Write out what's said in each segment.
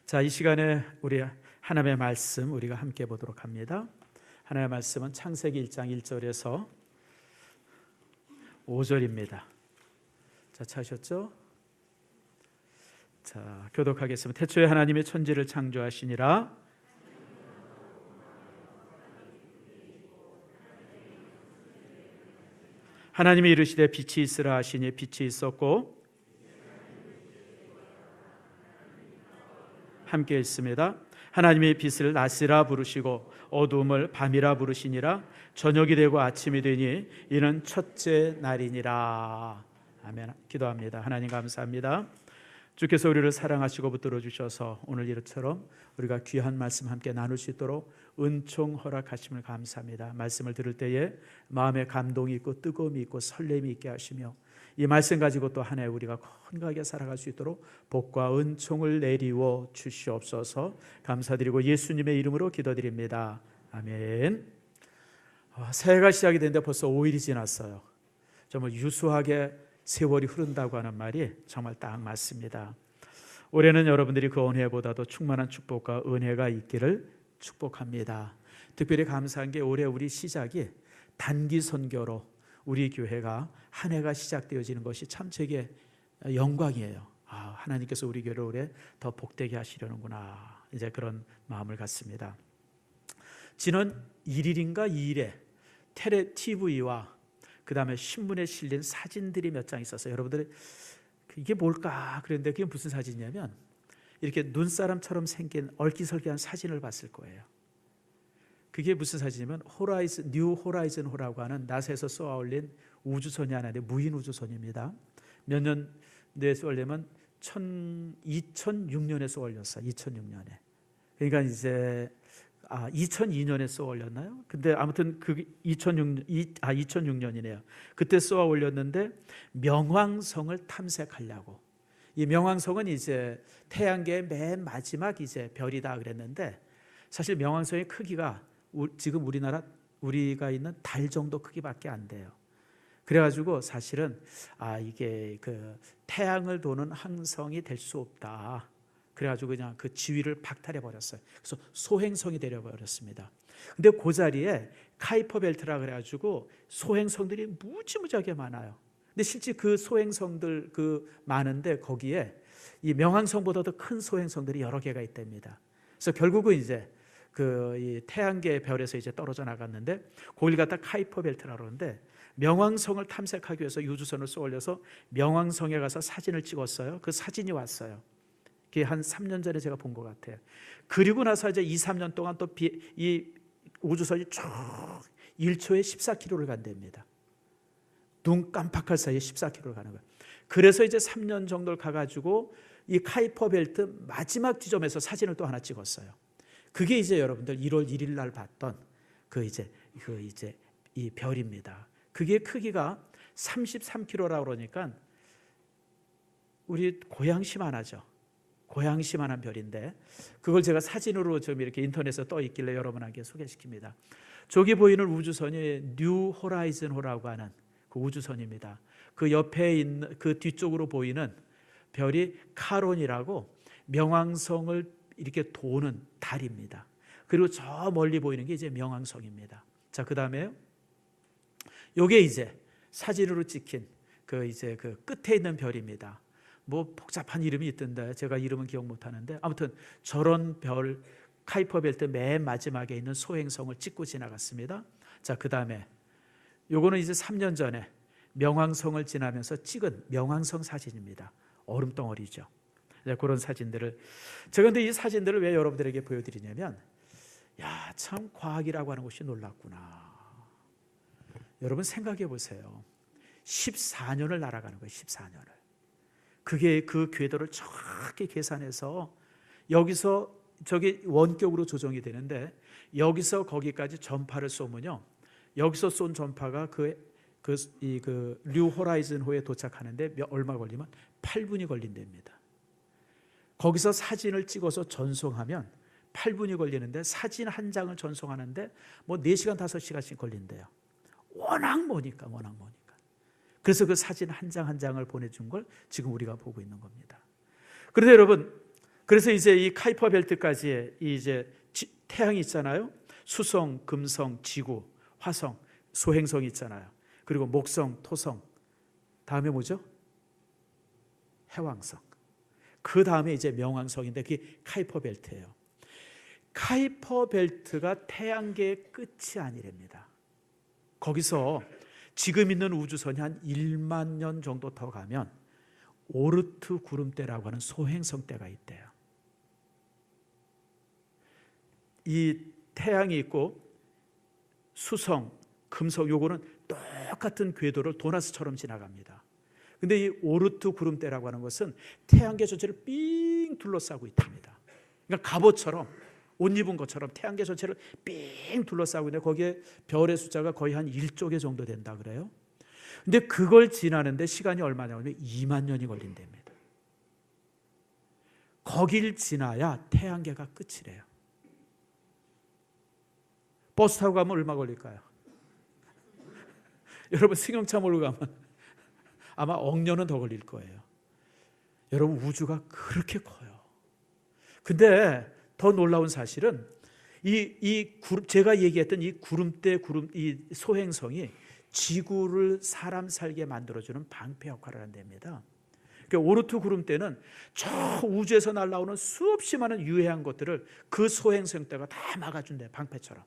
자, 이 시간에 우리 하나님의 말씀 우리가 함께 보도록 합니다. 하나님의 말씀은 창세기 1장 1절에서 5절입니다. 자, 찾으셨죠? 자, 교독하겠습니다. 태초에 하나님의 천지를 창조하시니라. 하나님이 이르시되 빛이 있으라 하시니 빛이 있었고 함께 있습니다. 하나님이 빛을 낮이라 부르시고 어두움을 밤이라 부르시니라. 저녁이 되고 아침이 되니 이는 첫째 날이니라. 아멘. 기도합니다. 하나님 감사합니다. 주께서 우리를 사랑하시고 붙들어 주셔서 오늘 이처럼 우리가 귀한 말씀 함께 나눌 수 있도록 은총 허락하심을 감사합니다. 말씀을 들을 때에 마음에 감동이 있고 뜨거움이 있고 설렘이 있게 하시며 이 말씀 가지고 또 한 해 우리가 건강하게 살아갈 수 있도록 복과 은총을 내리워 주시옵소서. 감사드리고 예수님의 이름으로 기도드립니다. 아멘. 새해가 시작이 됐는데 벌써 5일이 지났어요. 정말 유수하게 세월이 흐른다고 하는 말이 정말 딱 맞습니다. 올해는 여러분들이 그 언해보다도 충만한 축복과 은혜가 있기를 축복합니다. 특별히 감사한 게 올해 우리 시작이 단기 선교로 우리 교회가 한 해가 시작되어지는 것이 참 제게 영광이에요. 하나님께서 우리 교회를 올해 더 복되게 하시려는구나, 이제 그런 마음을 갖습니다. 지난 1일인가 2일에 텔레 TV와 그 다음에 신문에 실린 사진들이 몇 장 있었어요. 여러분들이 이게 뭘까 그랬는데 그게 무슨 사진이냐면 이렇게 눈사람처럼 생긴 얼기설기한 사진을 봤을 거예요. 그게 무슨 사진이냐면 뉴 호라이즌호라고 하는 나사에서 쏘아 올린 우주선이 하나 있는데 무인 우주선입니다. 몇 년에 쏘려면 2006년에 쏘아 올렸어요. 2006년에. 그러니까 이제 2002년에 쏘아 올렸나요? 근데 아무튼 그 2006년이네요. 그때 쏘아 올렸는데 명왕성을 탐색하려고. 이 명왕성은 이제 태양계의 맨 마지막 이제 별이다 그랬는데 사실 명왕성의 크기가 지금 우리가 있는 달 정도 크기밖에 안 돼요. 그래가지고 사실은 이게 그 태양을 도는 항성이 될 수 없다. 그래가지고 그냥 그 지위를 박탈해 버렸어요. 그래서 소행성이 되려 버렸습니다. 근데 그 자리에 카이퍼 벨트라 그래가지고 소행성들이 무지무지하게 많아요. 근데 실제 그 소행성들 많은데 거기에 이 명왕성보다 더 큰 소행성들이 여러 개가 있답니다. 그래서 결국은 이제 이 태양계 별에서 이제 떨어져 나갔는데 거기를 갖다 카이퍼 벨트라고 그러는데 명왕성을 탐색하기 위해서 우주선을 쏘올려서 명왕성에 가서 사진을 찍었어요. 그 사진이 왔어요. 그게 한 3년 전에 제가 본 것 같아요. 그리고 나서 이제 2, 3년 동안 또 이 우주선이 쭉 1초에 14km를 간답니다. 눈 깜빡할 사이에 14km를 가는 거예요. 그래서 이제 3년 정도를 가가지고 이 카이퍼 벨트 마지막 지점에서 사진을 또 하나 찍었어요. 그게 이제 여러분들 1월 1일 날 봤던 이 별입니다. 그게 크기가 33km라고 그러니까 우리 고양시만하죠. 고양시만한 별인데 그걸 제가 사진으로 좀 이렇게 인터넷에 떠 있길래 여러분에게 소개시킵니다. 저기 보이는 우주선이 뉴 호라이즌호라고 하는 그 우주선입니다. 그 옆에 있는 그 뒤쪽으로 보이는 별이 카론이라고 명왕성을 이렇게 도는 달입니다. 그리고 저 멀리 보이는 게 이제 명왕성입니다. 자, 그 다음에 요게 이제 사진으로 찍힌 그 끝에 있는 별입니다. 뭐 복잡한 이름이 있던데 제가 이름은 기억 못 하는데 아무튼 저런 별 카이퍼 벨트 맨 마지막에 있는 소행성을 찍고 지나갔습니다. 자, 그 다음에 요거는 이제 3년 전에 명왕성을 지나면서 찍은 명왕성 사진입니다. 얼음덩어리죠. 그런 사진들을 제가 근데 이 사진들을 왜 여러분들에게 보여드리냐면 참 과학이라고 하는 것이 놀랍구나. 여러분 생각해 보세요. 14년을 날아가는 거예요. 14년을. 그게 그 궤도를 정확히 계산해서 여기서 저게 원격으로 조정이 되는데 여기서 거기까지 전파를 쏘면요. 여기서 쏜 전파가 뉴 호라이즌호에 도착하는데 얼마 걸리면 8분이 걸린답니다. 거기서 사진을 찍어서 전송하면 8분이 걸리는데 사진 한 장을 전송하는데 뭐 4시간 5시간씩 걸린대요. 워낙 머니까. 그래서 그 사진 한 장 한 장을 보내준 걸 지금 우리가 보고 있는 겁니다. 그런데 여러분 그래서 이제 이 카이퍼 벨트까지 이제 태양이 있잖아요. 수성, 금성, 지구, 화성, 소행성이 있잖아요. 그리고 목성, 토성. 다음에 뭐죠? 해왕성. 그 다음에 이제 명왕성인데 그게 카이퍼 벨트예요. 카이퍼 벨트가 태양계의 끝이 아니랍니다. 거기서 지금 있는 우주선이 한 1만 년 정도 더 가면 오르트 구름대라고 하는 소행성 대가 있대요. 이 태양이 있고 수성, 금성 요거는 똑같은 궤도를 도나스처럼 지나갑니다. 근데 이 오르트 구름대라고 하는 것은 태양계 전체를 삥 둘러싸고 있답니다. 그러니까 갑옷처럼 옷 입은 것처럼 태양계 전체를 삥 둘러싸고 있는데 거기에 별의 숫자가 거의 한 1조 개 정도 된다 그래요. 근데 그걸 지나는데 시간이 얼마냐면 2만 년이 걸린답니다. 거길 지나야 태양계가 끝이래요. 버스 타고 가면 얼마 걸릴까요? 여러분 승용차 몰고 가면 아마 억년은 더 걸릴 거예요. 여러분 우주가 그렇게 커요. 근데 더 놀라운 사실은 제가 얘기했던 이 구름대 이 소행성이 지구를 사람 살게 만들어주는 방패 역할을 한답니다. 그러니까 오르트 구름대는 저 우주에서 날아오는 수없이 많은 유해한 것들을 그 소행성 대가 다 막아준대, 방패처럼.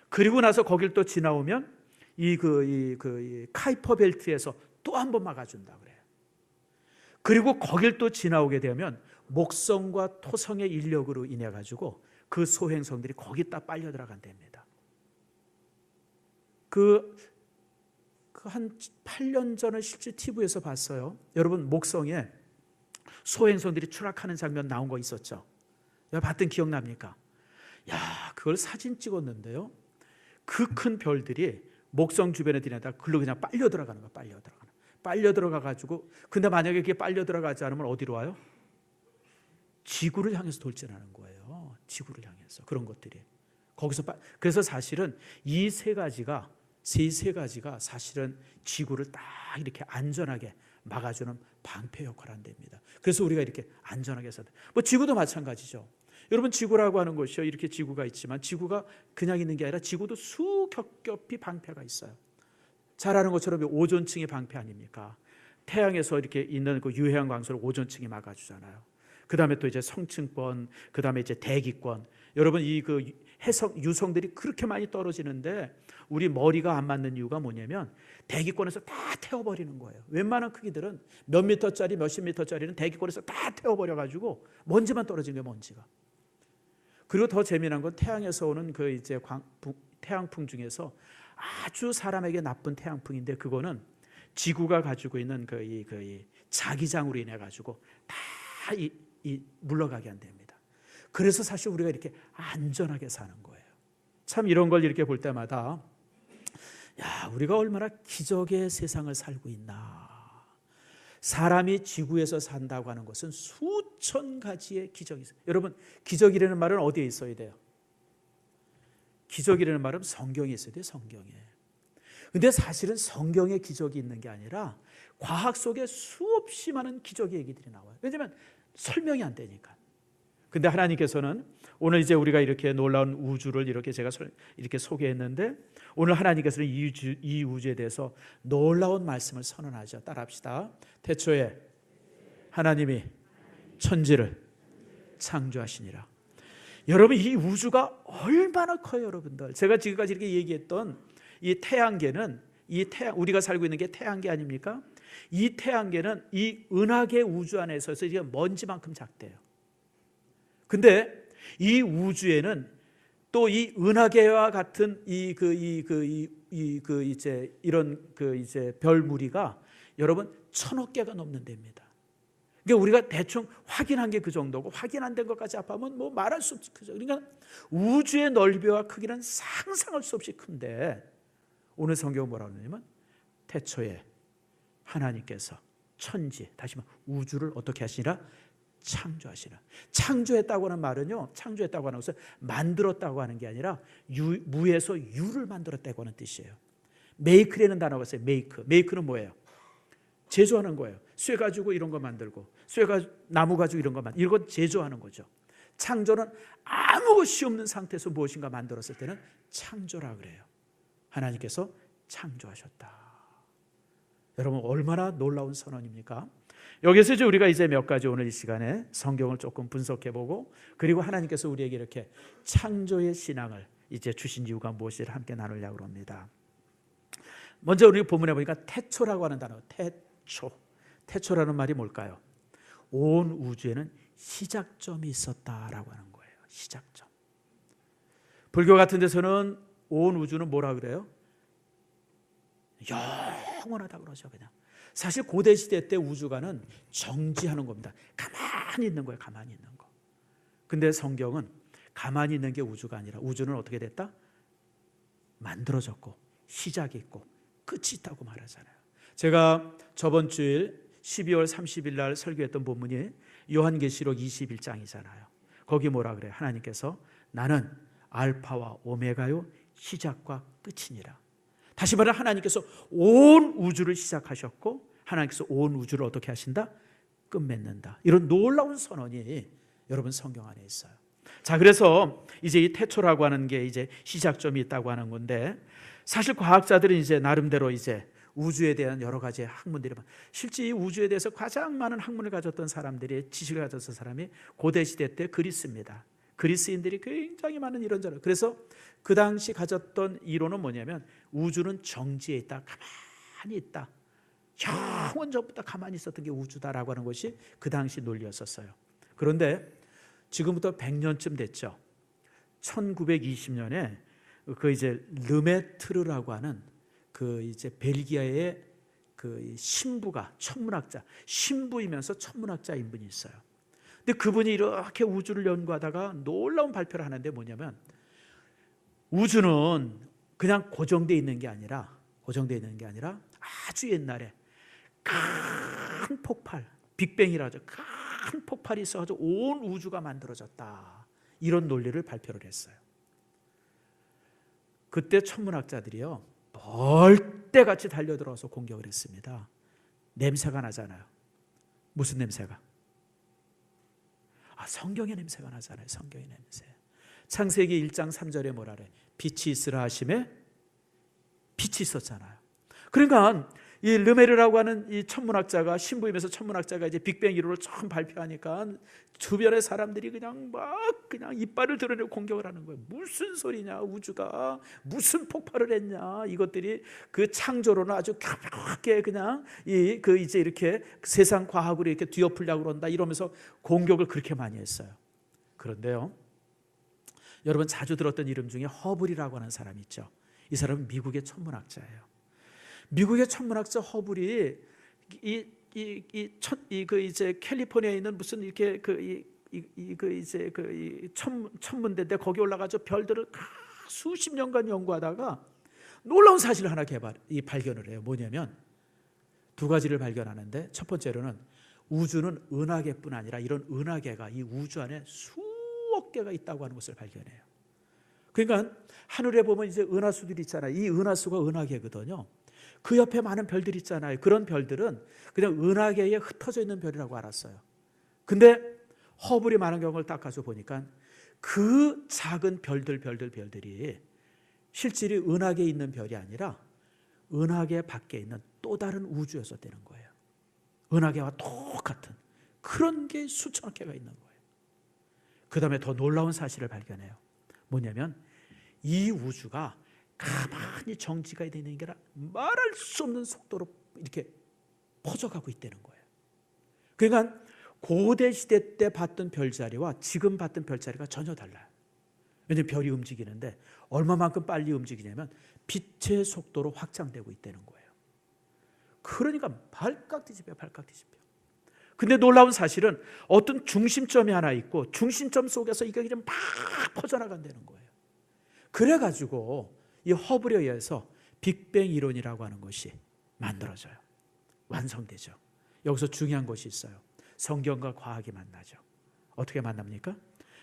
그리고 나서 거길 또 지나오면 이 카이퍼 벨트에서 또 한 번 막아준다 그래요. 그리고 거길 또 지나오게 되면 목성과 토성의 인력으로 인해 가지고 그 소행성들이 거기다 빨려 들어간답니다. 한 8년 전에 실제 TV에서 봤어요. 여러분 목성에 소행성들이 추락하는 장면 나온 거 있었죠? 봤던 기억납니까? 야, 그걸 사진 찍었는데요. 그 큰 별들이 목성 주변에 지나다 글로 그냥 빨려 들어가는 거야. 빨려 들어가 가지고, 근데 만약에 그게 빨려 들어가지 않으면 어디로 와요? 지구를 향해서 돌진하는 거예요. 지구를 향해서. 그런 것들이 거기서 그래서 사실은 이 세 가지가 사실은 지구를 딱 이렇게 안전하게 막아주는 방패 역할을 한답니다. 그래서 우리가 이렇게 안전하게 살아요. 뭐 지구도 마찬가지죠. 여러분 지구라고 하는 것이요, 이렇게 지구가 있지만 지구가 그냥 있는 게 아니라 지구도 수겹겹이 방패가 있어요. 잘 아는 것처럼 오존층의 방패 아닙니까? 태양에서 이렇게 있는 그 유해한 광선을 오존층이 막아주잖아요. 그 다음에 또 이제 성층권, 그 다음에 이제 대기권. 여러분 유성들이 그렇게 많이 떨어지는데 우리 머리가 안 맞는 이유가 뭐냐면 대기권에서 다 태워버리는 거예요. 웬만한 크기들은 몇 미터짜리 몇십 미터짜리는 대기권에서 다 태워버려가지고 먼지만 떨어진 거예요, 먼지가. 그리고 더 재미난 건 태양에서 오는 그 이제 태양풍 중에서 아주 사람에게 나쁜 태양풍인데 그거는 지구가 가지고 있는 그 자기장으로 인해 가지고 다 물러가게 한답니다. 그래서 사실 우리가 이렇게 안전하게 사는 거예요. 참 이런 걸 이렇게 볼 때마다 야, 우리가 얼마나 기적의 세상을 살고 있나. 사람이 지구에서 산다고 하는 것은 수천 가지의 기적이 있어요. 여러분 기적이라는 말은 어디에 있어야 돼요? 기적이라는 말은 성경에 있어야 돼요. 성경에. 근데 사실은 성경에 기적이 있는 게 아니라 과학 속에 수없이 많은 기적의 얘기들이 나와요. 왜냐하면 설명이 안 되니까. 근데 하나님께서는 오늘 이제 우리가 이렇게 놀라운 우주를 이렇게 제가 이렇게 소개했는데 오늘 하나님께서는 이 우주에 대해서 놀라운 말씀을 선언하죠. 따라합시다. 태초에 하나님이 천지를 창조하시니라. 여러분 이 우주가 얼마나 커요, 여러분들. 제가 지금까지 이렇게 얘기했던 이 태양계는 우리가 살고 있는 게 태양계 아닙니까? 이 태양계는 이 은하계 우주 안에서 이게 먼지만큼 작대요. 근데 이 우주에는 또 이 은하계와 같은 이제 별 무리가 여러분 1000억 개가 넘는 데입니다. 그러니까 우리가 대충 확인한 게 그 정도고 확인 안 된 것까지 합하면 뭐 말할 수 없이 크죠. 그러니까 우주의 넓이와 크기는 상상할 수 없이 큰데 오늘 성경은 뭐라고 하냐면 태초에 하나님께서 천지, 다시 말해 우주를 어떻게 하시니라? 창조하시라. 창조했다고 하는 말은요, 창조했다고 하는 것은 만들었다고 하는 게 아니라 무에서 유를 만들었다고 하는 뜻이에요. 메이크라는 단어가 있어요. 메이크는 뭐예요? 제조하는 거예요. 쇠 가지고 이런 거 만들고, 나무 가지고 이런 거 만들고, 이런 거 제조하는 거죠. 창조는 아무것이 없는 상태에서 무엇인가 만들었을 때는 창조라 그래요. 하나님께서 창조하셨다. 여러분, 얼마나 놀라운 선언입니까? 여기서 이제 우리가 이제 몇 가지 오늘 이 시간에 성경을 조금 분석해보고, 그리고 하나님께서 우리에게 이렇게 창조의 신앙을 이제 주신 이유가 무엇인지를 함께 나누려고 합니다. 먼저 우리 본문에 보니까 태초라고 하는 단어, 태초라는 말이 뭘까요? 온 우주에는 시작점이 있었다라고 하는 거예요. 시작점. 불교 같은 데서는 온 우주는 뭐라 그래요? 영원하다 그러죠. 그냥 사실 고대 시대 때 우주가는 정지하는 겁니다. 가만히 있는 거예요. 가만히 있는 거. 근데 성경은 가만히 있는 게 우주가 아니라 우주는 어떻게 됐다? 만들어졌고 시작이 있고 끝이 있다고 말하잖아요. 제가 저번 주일 12월 30일 날 설교했던 본문이 요한계시록 21장이잖아요. 거기 뭐라 그래요? 하나님께서 나는 알파와 오메가요 시작과 끝이니라. 다시 말해 하나님께서 온 우주를 시작하셨고 하나님께서 온 우주를 어떻게 하신다? 끝맺는다. 이런 놀라운 선언이 여러분 성경 안에 있어요. 자, 그래서 이제 이 태초라고 하는 게 이제 시작점이 있다고 하는 건데, 사실 과학자들은 이제 나름대로 이제 우주에 대한 여러 가지 학문들이, 실제 이 우주에 대해서 가장 많은 학문을 가졌던 사람들이, 지식을 가졌던 사람이 고대 시대 때 그리스입니다. 그리스인들이 굉장히 많은 이런저런, 그래서 그 당시 가졌던 이론은 뭐냐면 우주는 정지해 있다, 가만히 있다, 영원 전부터 가만히 있었던 게 우주다라고 하는 것이 그 당시 논리였었어요. 그런데 지금부터 100년쯤 됐죠. 1920년에 그 이제 르메트르라고 하는 그 이제 벨기아의 그 신부가 천문학자, 신부이면서 천문학자인 분이 있어요. 근데 그분이 이렇게 우주를 연구하다가 놀라운 발표를 하는데 뭐냐면 우주는 그냥 고정되어 있는 게 아니라 아주 옛날에 큰 폭발, 빅뱅이라고 하죠. 큰 폭발이 있어가지고 온 우주가 만들어졌다. 이런 논리를 발표를 했어요. 그때 천문학자들이요 벌떼같이 달려들어서 공격을 했습니다. 냄새가 나잖아요. 무슨 냄새가? 성경의 냄새가 나잖아요. 성경의 냄새. 창세기 1장 3절에 뭐라 그래? 빛이 있으라 하심에 빛이 있었잖아요. 그러니까 이 르메르라고 하는 이 천문학자가, 신부이면서 천문학자가 이제 빅뱅 이론을 처음 발표하니까 주변의 사람들이 그냥 이빨을 드러내고 공격을 하는 거예요. 무슨 소리냐, 우주가 무슨 폭발을 했냐, 이것들이 그 창조로는 아주 가볍게 그냥 이제 이렇게 세상 과학으로 이렇게 뒤엎으려고 그런다 이러면서 공격을 그렇게 많이 했어요. 그런데요, 여러분 자주 들었던 이름 중에 허블이라고 하는 사람이 있죠. 이 사람은 미국의 천문학자예요. 미국의 천문학자 허블이 이제 캘리포니아에 있는 무슨 이렇게 천문대인데 거기 올라가서 별들을 수십 년간 연구하다가 놀라운 사실을 하나 발견을 해요. 뭐냐면 두 가지를 발견하는데, 첫 번째로는 우주는 은하계뿐 아니라 이런 은하계가 이 우주 안에 수억 개가 있다고 하는 것을 발견해요. 그러니까 하늘에 보면 이제 은하수들이 있잖아요. 이 은하수가 은하계거든요. 그 옆에 많은 별들이 있잖아요. 그런 별들은 그냥 은하계에 흩어져 있는 별이라고 알았어요. 근데 허블이 많은 경우를 딱 가서 보니까 그 작은 별들이 실질이 은하계에 있는 별이 아니라 은하계 밖에 있는 또 다른 우주였었다는 거예요. 은하계와 똑같은 그런 게 수천억 개가 있는 거예요. 그 다음에 더 놀라운 사실을 발견해요. 뭐냐면 이 우주가 가만히 정지가 되는 게 아니라 말할 수 없는 속도로 이렇게 퍼져가고 있다는 거예요. 그러니까 고대 시대 때 봤던 별자리와 지금 봤던 별자리가 전혀 달라요. 왜냐하면 별이 움직이는데 얼마만큼 빨리 움직이냐면 빛의 속도로 확장되고 있다는 거예요. 그러니까 발칵 뒤집혀. 근데 놀라운 사실은 어떤 중심점이 하나 있고 중심점 속에서 이게 그냥 막 퍼져나간다는 거예요. 그래가지고 이 허블에 의해서 빅뱅 이론이라고 하는 것이 만들어져요. 완성되죠. 여기서 중요한 것이 있어요. 성경과 과학이 만나죠. 어떻게 만납니까?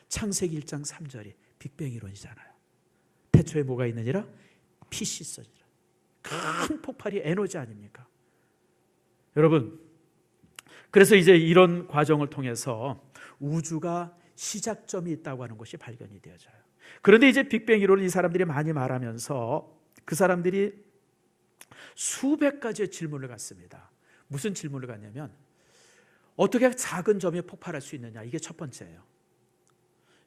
창세기 1장 3절이 빅뱅 이론이잖아요. 태초에 뭐가 있느니라? 빛이 있으니라. 큰 폭발이 에너지 아닙니까? 여러분, 그래서 이제 이런 과정을 통해서 우주가 시작점이 있다고 하는 것이 발견이 되어져요. 그런데 이제 빅뱅 이론을 이 사람들이 많이 말하면서 그 사람들이 수백 가지의 질문을 갖습니다. 무슨 질문을 갖냐면 어떻게 작은 점이 폭발할 수 있느냐, 이게 첫 번째예요.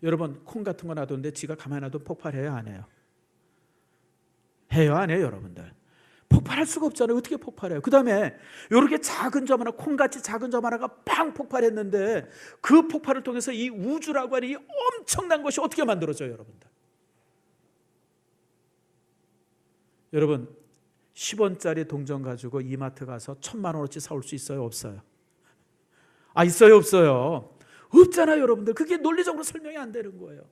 여러분, 콩 같은 거 놔뒀는데 지가 가만히 놔두면 폭발해요, 안 해요? 해요, 안 해요? 여러분들 폭발할 수가 없잖아요. 어떻게 폭발해요? 그 다음에 이렇게 작은 점 하나, 콩같이 작은 점 하나가 팡 폭발했는데 그 폭발을 통해서 이 우주라고 하는 이 엄청난 것이 어떻게 만들어져요, 여러분들? 여러분, 10원짜리 동전 가지고 이마트 가서 1,000만 원어치 사올 수 있어요, 없어요? 있어요, 없어요? 없잖아요, 여러분들. 그게 논리적으로 설명이 안 되는 거예요.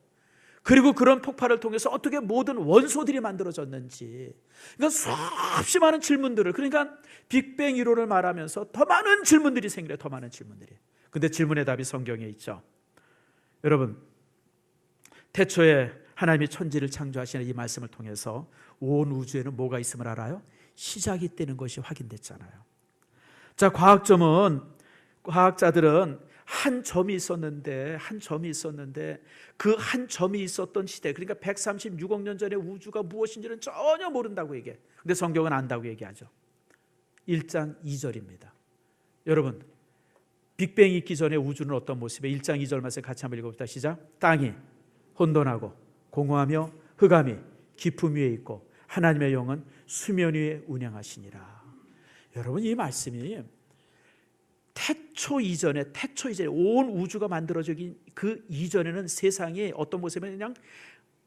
그리고 그런 폭발을 통해서 어떻게 모든 원소들이 만들어졌는지, 그러니까 수없이 많은 질문들을, 그러니까 빅뱅 이론을 말하면서 더 많은 질문들이 생겨요. 더 많은 질문들이. 근데 질문의 답이 성경에 있죠. 여러분, 태초에 하나님이 천지를 창조하시는 이 말씀을 통해서 온 우주에는 뭐가 있음을 알아요? 시작이 있다는 것이 확인됐잖아요. 자, 과학자들은 한 점이 있었는데 그 한 점이 있었던 시대, 그러니까 136억 년 전에 우주가 무엇인지는 전혀 모른다고 얘기해요. 근데 성경은 안다고 얘기하죠. 1장 2절입니다. 여러분, 빅뱅이 있기 전에 우주는 어떤 모습이에요? 1장 2절 말씀 같이 한번 읽어봅시다. 시작. 땅이 혼돈하고 공허하며 흑암이 깊음 위에 있고 하나님의 영은 수면 위에 운행하시니라. 여러분, 이 말씀이 태초 이전에 온 우주가 만들어지기 그 이전에는 세상이 어떤 모습이냐면 그냥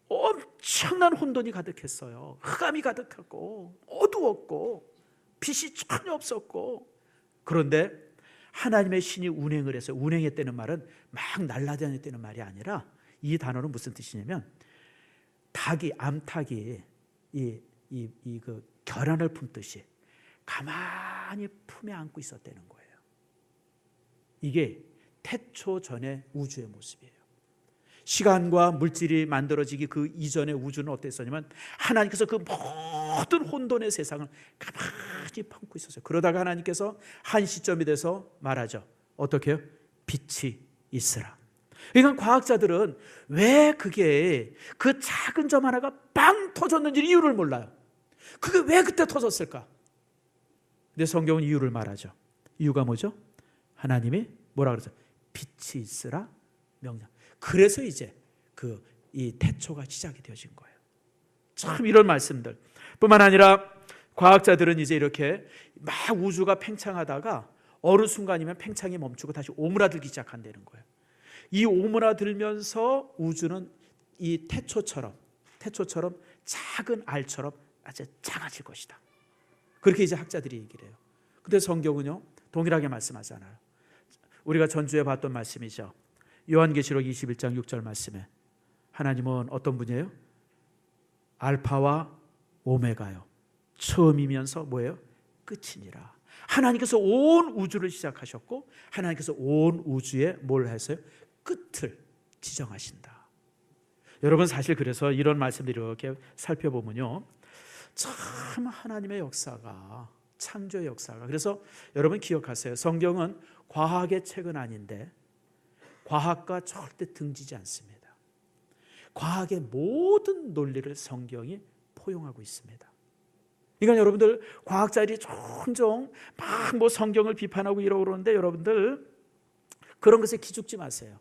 엄청난 혼돈이 가득했어요. 흑암이 가득하고 어두웠고 빛이 전혀 없었고, 그런데 하나님의 신이 운행을 했어요. 운행했다는 말은 막 날아다녔다는 말이 아니라 이 단어는 무슨 뜻이냐면 암탉이 그 결안을 품듯이 가만히 품에 안고 있었다는 거예요. 이게 태초 전의 우주의 모습이에요. 시간과 물질이 만들어지기 그 이전의 우주는 어땠었냐면 하나님께서 그 모든 혼돈의 세상을 가만히 품고 있었어요. 그러다가 하나님께서 한 시점이 돼서 말하죠. 어떻게 해요? 빛이 있으라. 그러니까 과학자들은 왜 그게 그 작은 점 하나가 빵 터졌는지 이유를 몰라요. 그게 왜 그때 터졌을까? 근데 성경은 이유를 말하죠. 이유가 뭐죠? 하나님이 뭐라 그러죠? 빛이 있으라 명령. 그래서 이제 이 태초가 시작이 되어진 거예요. 참 이런 말씀들 뿐만 아니라 과학자들은 이제 이렇게 막 우주가 팽창하다가 어느 순간이면 팽창이 멈추고 다시 오므라들기 시작한다는 거예요. 이 오므라들면서 우주는 이 태초처럼 작은 알처럼 아주 작아질 것이다. 그렇게 이제 학자들이 얘기를 해요. 근데 성경은요 동일하게 말씀하잖아요. 우리가 전주에 봤던 말씀이죠. 요한계시록 21장 6절 말씀에 하나님은 어떤 분이에요? 알파와 오메가요. 처음이면서 뭐예요? 끝이니라. 하나님께서 온 우주를 시작하셨고 하나님께서 온 우주에 뭘 했어요? 끝을 지정하신다. 여러분, 사실 그래서 이런 말씀들을 이렇게 살펴보면요 참 하나님의 역사가, 창조의 역사가, 그래서 여러분 기억하세요. 성경은 과학의 책은 아닌데 과학과 절대 등지지 않습니다. 과학의 모든 논리를 성경이 포용하고 있습니다. 그러니까 여러분들 과학자들이 종종 막 뭐 성경을 비판하고 이러고 그러는데 여러분들 그런 것에 기죽지 마세요.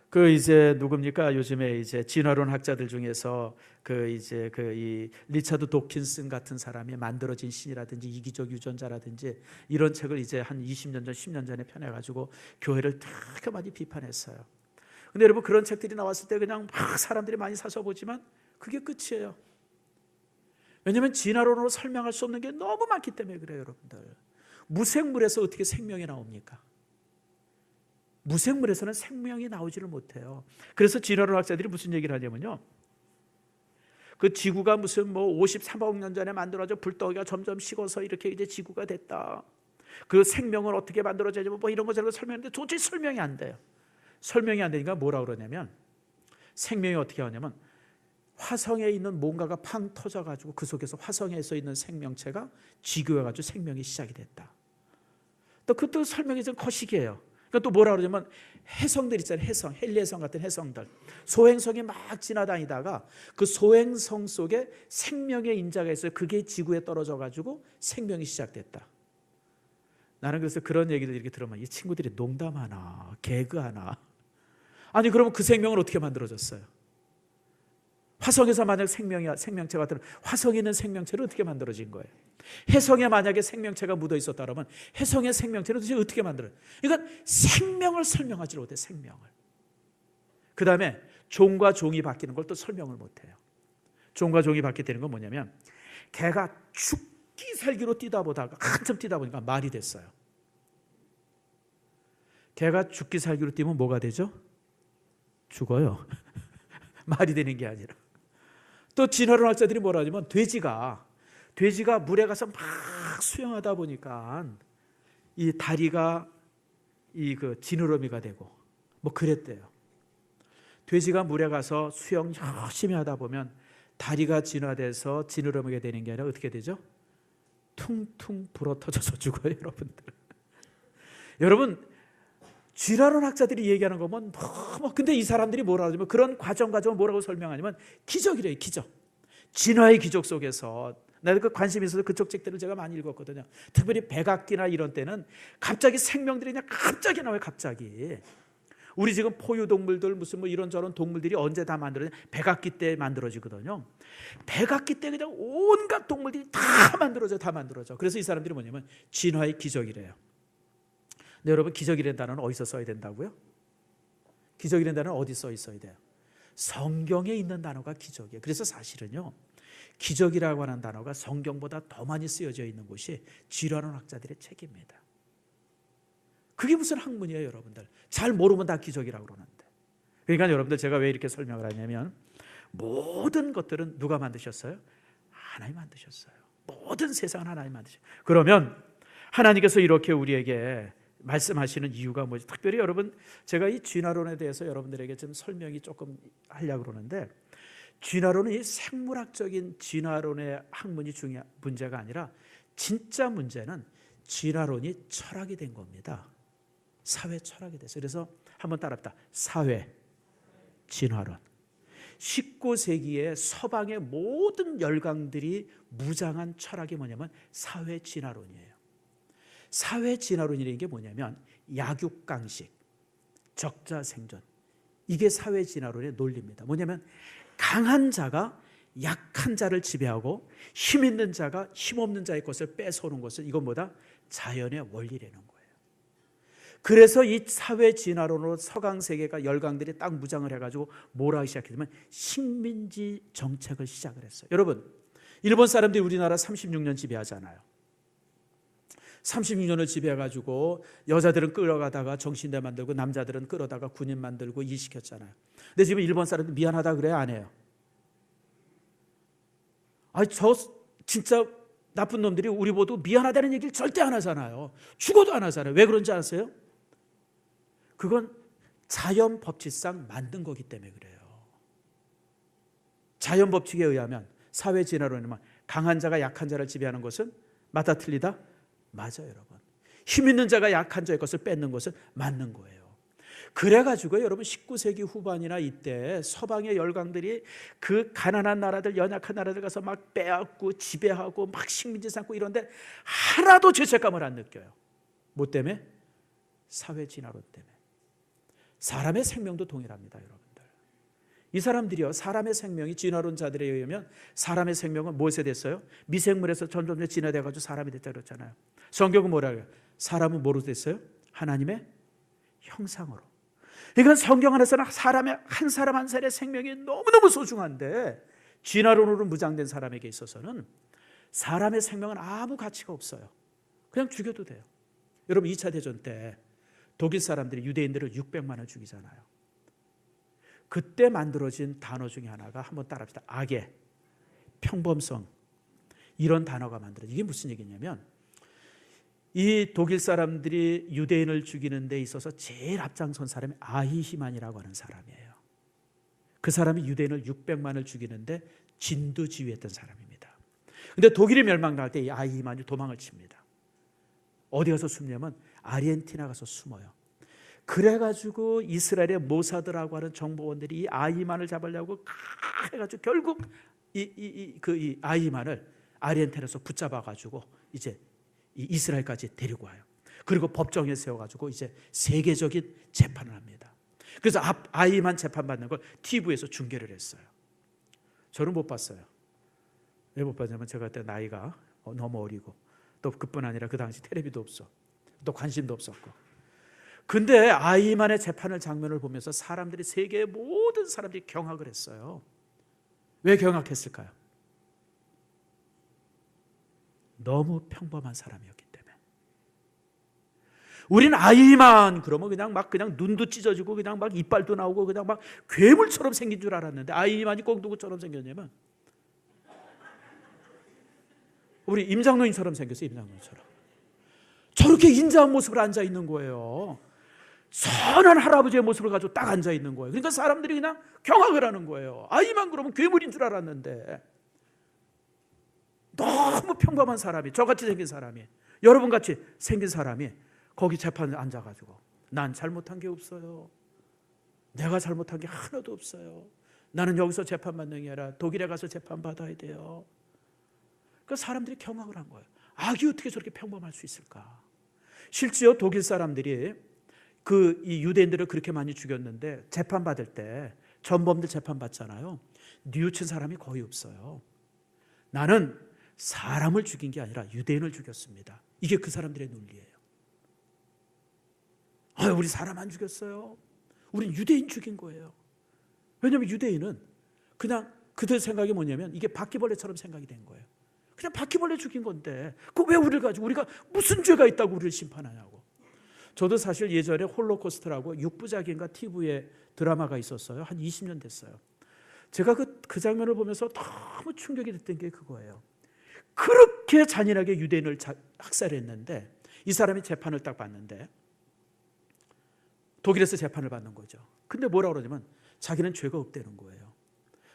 그 이제 누굽니까? 요즘에 이제 진화론 학자들 중에서 이 리차드 도킨슨 같은 사람이 만들어진 신이라든지 이기적 유전자라든지 이런 책을 이제 한 20년 전, 10년 전에 펴내가지고 교회를 되게 많이 비판했어요. 근데 여러분 그런 책들이 나왔을 때 그냥 막 사람들이 많이 사서 보지만 그게 끝이에요. 왜냐하면 진화론으로 설명할 수 없는 게 너무 많기 때문에 그래요, 여러분들. 무생물에서 어떻게 생명이 나옵니까? 무생물에서는 생명이 나오지를 못해요. 그래서 진화론 학자들이 무슨 얘기를 하냐면요, 그 지구가 무슨 뭐 53억 년 전에 만들어져 불덩이가 점점 식어서 이렇게 이제 지구가 됐다. 그 생명은 어떻게 만들어지냐면 뭐 이런 거 저런 거 설명했는데 도저히 설명이 안 돼요. 설명이 안 되니까 뭐라 그러냐면 생명이 어떻게 하냐면 화성에 있는 뭔가가 팡 터져가지고 그 속에서 화성에서 있는 생명체가 쥐고해가지고 생명이 시작이 됐다. 또 그것도 설명이 좀 거시기해요. 그러니까 또 뭐라 그러냐면 해성들 있잖아요. 해성, 헨리해성 같은 해성들. 소행성이 막 지나다니다가 그 소행성 속에 생명의 인자가 있어요. 그게 지구에 떨어져 가지고 생명이 시작됐다. 나는 그래서 그런 얘기들 이렇게 들으면 이 친구들이 농담하나 개그하나. 아니 그러면 그 생명을 어떻게 만들어졌어요? 화성에서 만약 생명체가 같은 화성에 있는 생명체를 어떻게 만들어진 거예요? 해성에 만약에 생명체가 묻어 있었다면 해성의 생명체를 도대체 어떻게 만들어요? 그러니까 생명을 설명하지 못해. 생명을. 그 다음에 종과 종이 바뀌는 걸 또 설명을 못해요. 종과 종이 바뀌게 되는 건 뭐냐면 개가 죽기 살기로 뛰다 보다가 한참 뛰다 보니까 말이 됐어요. 개가 죽기 살기로 뛰면 뭐가 되죠? 죽어요. 말이 되는 게 아니라. 또 진화론 학자들이 뭐라 하냐면 돼지가 물에 가서 막 수영하다 보니까 이 다리가 그 지느러미가 되고 뭐 그랬대요. 돼지가 물에 가서 수영 열심히 하다 보면 다리가 진화돼서 지느러미가 되는 게 아니라 어떻게 되죠? 퉁퉁 불어터져서 죽어요, 여러분들. 여러분, 진화론 학자들이 얘기하는 거면 너무, 근데 이 사람들이 뭐라 하냐면 그런 과정을 뭐라고 설명하냐면 기적이래요, 기적. 진화의 기적 속에서 나도 그 관심이 있어서 그쪽 책들을 제가 많이 읽었거든요. 특별히 백악기나 이런 때는 갑자기 생명들이 그냥 갑자기 나와요, 갑자기. 우리 지금 포유동물들 무슨 뭐 이런저런 동물들이 언제 다 만들어지냐? 백악기 때 만들어지거든요. 백악기 때 그냥 온갖 동물들이 다 만들어져. 그래서 이 사람들이 뭐냐면 진화의 기적이래요. 근데 여러분, 기적이라는 단어는 어디서 써야 된다고요? 기적이라는 단어는 어디 써 있어야 돼요? 성경에 있는 단어가 기적이에요. 그래서 사실은요, 기적이라고 하는 단어가 성경보다 더 많이 쓰여져 있는 곳이 진화론 학자들의 책입니다. 그게 무슨 학문이에요, 여러분들? 잘 모르면 다 기적이라고 그러는데. 그러니까 여러분들, 제가 왜 이렇게 설명을 하냐면 모든 것들은 누가 만드셨어요? 하나님 만드셨어요. 모든 세상은 하나님 만드셨어요. 그러면 하나님께서 이렇게 우리에게 말씀하시는 이유가 뭐지? 특별히 여러분, 제가 이 진화론에 대해서 여러분들에게 좀 설명이 조금 하려고 그러는데, 진화론은 이 생물학적인 진화론의 학문이 중요한 문제가 아니라 진짜 문제는 진화론이 철학이 된 겁니다. 사회 철학이 됐어요. 그래서 한번 따라합시다. 사회 진화론. 19세기에 서방의 모든 열강들이 무장한 철학이 뭐냐면 사회 진화론이에요. 사회 진화론이라는 게 뭐냐면 약육강식, 적자생존. 이게 사회 진화론의 논리입니다. 뭐냐면 강한 자가 약한 자를 지배하고 힘 있는 자가 힘 없는 자의 것을 뺏어오는 것은 이건 뭐다? 자연의 원리라는 거예요. 그래서 이 사회 진화론으로 서강 세계가 열강들이 딱 무장을 해가지고 뭘 하기 시작했냐면 식민지 정책을 시작을 했어요. 여러분, 일본 사람들이 우리나라 36년 지배하잖아요. 36년을 지배해가지고 여자들은 끌어가다가 정신대 만들고 남자들은 끌어다가 군인 만들고 이시켰잖아요. 근데 지금 일본 사람들 미안하다 그래요, 안 해요? 아니, 저 진짜 나쁜 놈들이 우리 모두 미안하다는 얘기를 절대 안 하잖아요. 죽어도 안 하잖아요. 왜 그런지 아세요? 그건 자연 법칙상 만든 거기 때문에 그래요. 자연 법칙에 의하면 사회 진화론에만 강한 자가 약한 자를 지배하는 것은 맞다 틀리다? 맞아요, 여러분. 힘 있는 자가 약한 자의 것을 뺏는 것은 맞는 거예요. 그래가지고 여러분 19세기 후반이나 이때 서방의 열강들이 그 가난한 나라들, 연약한 나라들 가서 막 빼앗고 지배하고 막 식민지 삼고 이런데 하나도 죄책감을 안 느껴요. 뭐 때문에? 사회 진화론 때문에. 사람의 생명도 동일합니다, 여러분들. 이 사람들이요, 사람의 생명이 진화론자들에 의하면 사람의 생명은 무엇에 됐어요? 미생물에서 점점 진화돼가지고 사람이 됐다 그랬잖아요. 성경은 뭐라고 해요? 사람은 뭐로 됐어요? 하나님의 형상으로. 그러니까 성경 안에서는 사람의 한 사람 한 사람의 생명이 너무너무 소중한데 진화론으로 무장된 사람에게 있어서는 사람의 생명은 아무 가치가 없어요. 그냥 죽여도 돼요. 여러분, 2차 대전 때 독일 사람들이 유대인들을 600만을 죽이잖아요. 그때 만들어진 단어 중에 하나가 한번 따라합시다. 악의, 평범성, 이런 단어가 만들어져. 이게 무슨 얘기냐면 이 독일 사람들이 유대인을 죽이는 데 있어서 제일 앞장선 사람이 아히히만이라고 하는 사람이에요. 그 사람이 유대인을 600만을 죽이는데 진두지휘했던 사람입니다. 그런데 독일이 멸망당할 때 이 아히히만이 도망을 칩니다. 어디 가서 숨냐면 아르헨티나 가서 숨어요. 그래가지고 이스라엘의 모사드라고 하는 정보원들이 이 아이만을 잡으려고 해가지고 결국 이 아이만을 아르헨티나에서 붙잡아가지고 이제 이스라엘까지 데리고 와요. 그리고 법정에 세워가지고 이제 세계적인 재판을 합니다. 그래서 아이만 재판받는 걸 TV에서 중계를 했어요. 저는 못 봤어요. 왜 못 봤냐면 제가 그때 나이가 너무 어리고 또 그뿐 아니라 그 당시 텔레비도 없어. 또 관심도 없었고. 근데 아이만의 재판을 장면을 보면서 사람들이, 세계의 모든 사람들이 경악을 했어요. 왜 경악했을까요? 너무 평범한 사람이었기 때문에. 우린 아이만 그러면 그냥 눈도 찢어지고 그냥 막 이빨도 나오고 그냥 막 괴물처럼 생긴 줄 알았는데, 아이만이 꼭 누구처럼 생겼냐면 우리 임장로님처럼 생겼어요. 임장로님처럼. 저렇게 인자한 모습으로 앉아 있는 거예요. 선한 할아버지의 모습을 가지고 딱 앉아 있는 거예요. 그러니까 사람들이 그냥 경악을 하는 거예요. 아이만 그러면 괴물인 줄 알았는데, 너무 평범한 사람이, 저같이 생긴 사람이, 여러분같이 생긴 사람이 거기 재판에 앉아가지고 난 잘못한 게 없어요. 내가 잘못한 게 하나도 없어요. 나는 여기서 재판받는 게 아니라 독일에 가서 재판받아야 돼요. 그 사람들이 경악을 한 거예요. 악이 어떻게 저렇게 평범할 수 있을까? 실제로 독일 사람들이 이 유대인들을 그렇게 많이 죽였는데 재판받을 때 전범들 재판받잖아요. 뉘우친 사람이 거의 없어요. 나는 사람을 죽인 게 아니라 유대인을 죽였습니다. 이게 그 사람들의 논리예요. 우리 사람 안 죽였어요. 우린 유대인 죽인 거예요. 왜냐하면 유대인은 그냥 그들 생각이 뭐냐면 이게 바퀴벌레처럼 생각이 된 거예요. 그냥 바퀴벌레 죽인 건데 그 왜 우리를 가지고 우리가 무슨 죄가 있다고 우리를 심판하냐고. 저도 사실 예전에 홀로코스트라고 6부작인가 TV에 드라마가 있었어요. 한 20년 됐어요. 제가 그 장면을 보면서 너무 충격이 됐던 게 그거예요. 그렇게 잔인하게 유대인을 학살했는데 이 사람이 재판을 딱 받는데 독일에서 재판을 받는 거죠. 근데 뭐라고 그러냐면 자기는 죄가 없다는 거예요.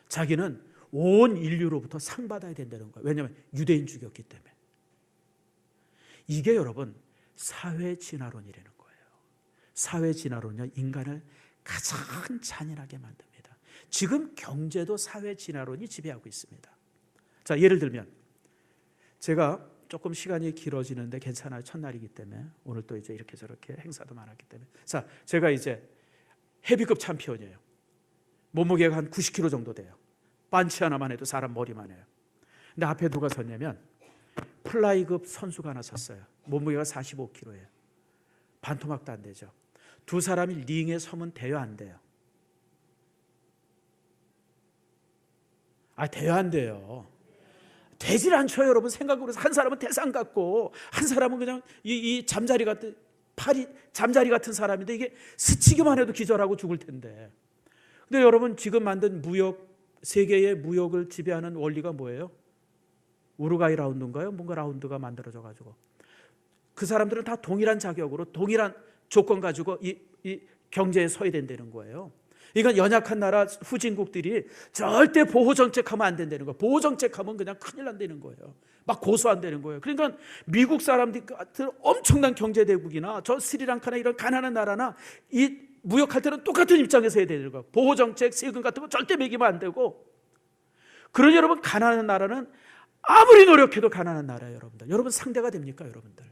자기는 온 인류로부터 상 받아야 된다는 거예요. 왜냐하면 유대인 죽였기 때문에. 이게 여러분 사회 진화론이라는 거예요. 사회 진화론은 인간을 가장 잔인하게 만듭니다. 지금 경제도 사회 진화론이 지배하고 있습니다. 자, 예를 들면 제가 조금 시간이 길어지는데 괜찮아요. 첫날이기 때문에. 오늘 또 이제 이렇게 저렇게 행사도 많았기 때문에. 자, 제가 이제 헤비급 챔피언이에요. 몸무게가 한 90kg 정도 돼요. 반치 하나만 해도 사람 머리만 해요. 근데 앞에 누가 섰냐면 플라이급 선수가 하나 섰어요. 몸무게가 45kg예요. 반토막도 안 되죠. 두 사람이 링에 서면 돼요, 안 돼요? 돼요, 안 돼요? 되질 않죠, 여러분. 생각으로 한 사람은 대상 같고 한 사람은 그냥 이 잠자리 같은 팔이 잠자리 같은 사람인데 이게 스치기만 해도 기절하고 죽을 텐데. 근데 여러분 지금 만든 세계의 무역을 지배하는 원리가 뭐예요? 우루과이 라운드인가요? 뭔가 라운드가 만들어져 가지고 그 사람들은 다 동일한 자격으로 동일한 조건 가지고 이 경제에 서야 된다는 거예요. 이건 연약한 나라 후진국들이 절대 보호정책하면 안 된다는 거예요. 보호정책하면 그냥 큰일 난다는 거예요. 막 고소한다는 거예요. 그러니까 미국 사람들 같은 엄청난 경제대국이나 저 스리랑카나 이런 가난한 나라나 이 무역할 때는 똑같은 입장에서 해야 되는 거예요. 보호정책, 세금 같은 거 절대 매기면 안 되고. 그러니 여러분 가난한 나라는 아무리 노력해도 가난한 나라예요. 여러분들. 여러분 상대가 됩니까? 여러분들.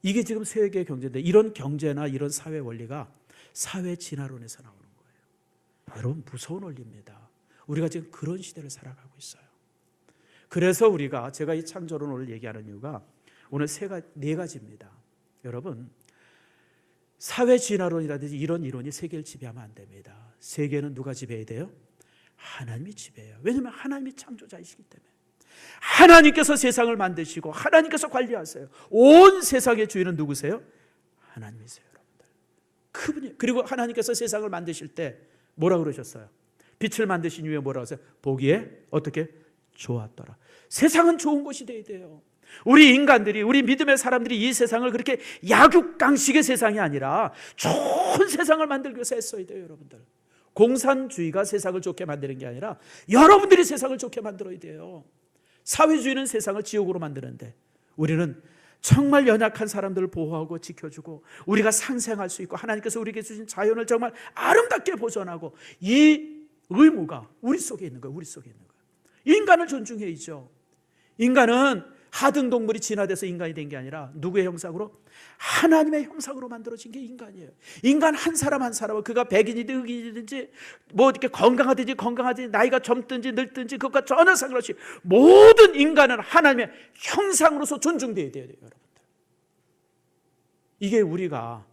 이게 지금 세계 경제인데 이런 경제나 이런 사회 원리가 사회 진화론에서 나오는 거예요. 여러분 무서운 원리입니다. 우리가 지금 그런 시대를 살아가고 있어요. 그래서 제가 이 창조론 오늘 얘기하는 이유가 오늘 네 가지입니다. 여러분 사회 진화론이라든지 이런 이론이 세계를 지배하면 안 됩니다. 세계는 누가 지배해야 돼요? 하나님이 지배해요. 왜냐하면 하나님이 창조자이시기 때문에. 하나님께서 세상을 만드시고 하나님께서 관리하세요. 온 세상의 주인은 누구세요? 하나님이세요. 그분이. 그리고 하나님께서 세상을 만드실 때 뭐라고 그러셨어요? 빛을 만드신 이후에 뭐라고 하세요? 보기에 어떻게? 좋았더라. 세상은 좋은 곳이 돼야 돼요. 우리 인간들이, 우리 믿음의 사람들이 이 세상을 그렇게 약육강식의 세상이 아니라 좋은 세상을 만들기 위해서 애써야 돼요. 여러분들. 공산주의가 세상을 좋게 만드는 게 아니라 여러분들이 세상을 좋게 만들어야 돼요. 사회주의는 세상을 지옥으로 만드는데 우리는 정말 연약한 사람들을 보호하고 지켜주고 우리가 상생할 수 있고 하나님께서 우리에게 주신 자연을 정말 아름답게 보존하고 이 의무가 우리 속에 있는 거예요. 우리 속에 있는 거예요. 인간을 존중해야죠. 인간은 하등 동물이 진화돼서 인간이 된 게 아니라 누구의 형상으로? 하나님의 형상으로 만들어진 게 인간이에요. 인간 한 사람 한 사람은 그가 백인이든 흑인이든지 뭐 이렇게 건강하든지 나이가 젊든지 늙든지 그것과 전혀 상관없이 모든 인간은 하나님의 형상으로서 존중돼야 돼요, 여러분들. 이게 우리가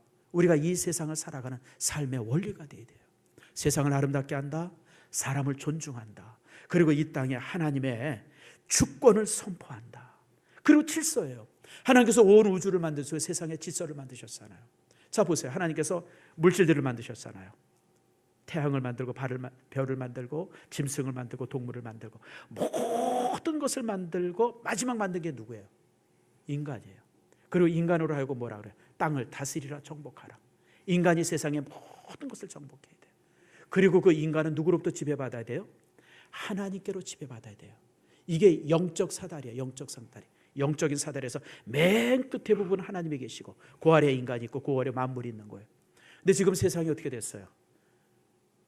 이 세상을 살아가는 삶의 원리가 돼야 돼요. 세상을 아름답게 한다, 사람을 존중한다, 그리고 이 땅에 하나님의 주권을 선포한다. 그리고 질서예요. 하나님께서 온 우주를 만드시고 세상의 질서를 만드셨잖아요. 자 보세요. 하나님께서 물질들을 만드셨잖아요. 태양을 만들고 별을 만들고 짐승을 만들고 동물을 만들고 모든 것을 만들고 마지막 만든 게 누구예요? 인간이에요. 그리고 인간으로 하여금 뭐라 그래요? 땅을 다스리라, 정복하라. 인간이 세상의 모든 것을 정복해야 돼요. 그리고 그 인간은 누구로부터 지배받아야 돼요? 하나님께로 지배받아야 돼요. 이게 영적 사다리예요. 영적 사다리. 영적인 사다리에서 맨 끝에 부분 하나님이 계시고 그 아래에 인간이 있고 그 아래에 만물이 있는 거예요. 근데 지금 세상이 어떻게 됐어요?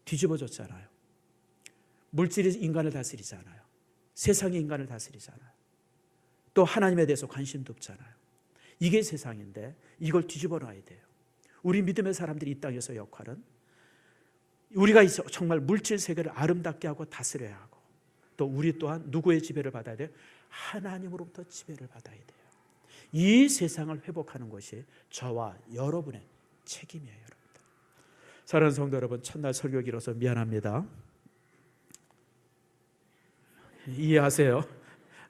뒤집어졌잖아요. 물질이 인간을 다스리잖아요. 세상이 인간을 다스리잖아요. 또 하나님에 대해서 관심도 없잖아요. 이게 세상인데 이걸 뒤집어 놔야 돼요. 우리 믿음의 사람들이 이 땅에서 역할은 우리가 정말 물질 세계를 아름답게 하고 다스려야 하고 또 우리 또한 누구의 지배를 받아야 돼요? 하나님으로부터 지배를 받아야 돼요. 이 세상을 회복하는 것이 저와 여러분의 책임이에요, 여러분들. 사랑하는 성도 여러분, 첫날 설교 길어서 미안합니다. 이해하세요.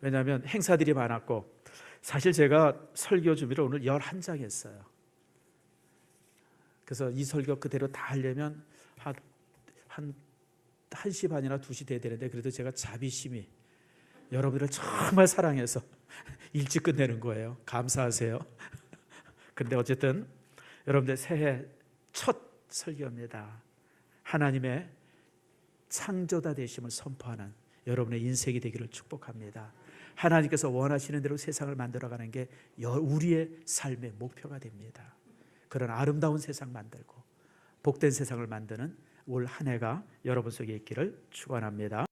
왜냐하면 행사들이 많았고 사실 제가 설교 준비를 오늘 11장 했어요. 그래서 이 설교 그대로 다 하려면 한 1시 반이나 2시 돼야 되는데 그래도 제가 자비심이 여러분들을 정말 사랑해서 일찍 끝내는 거예요. 감사하세요. 그런데 어쨌든 여러분들 새해 첫 설교입니다. 하나님의 창조자 되심을 선포하는 여러분의 인생이 되기를 축복합니다. 하나님께서 원하시는 대로 세상을 만들어가는 게 우리의 삶의 목표가 됩니다. 그런 아름다운 세상 만들고 복된 세상을 만드는 올 한 해가 여러분 속에 있기를 축원합니다.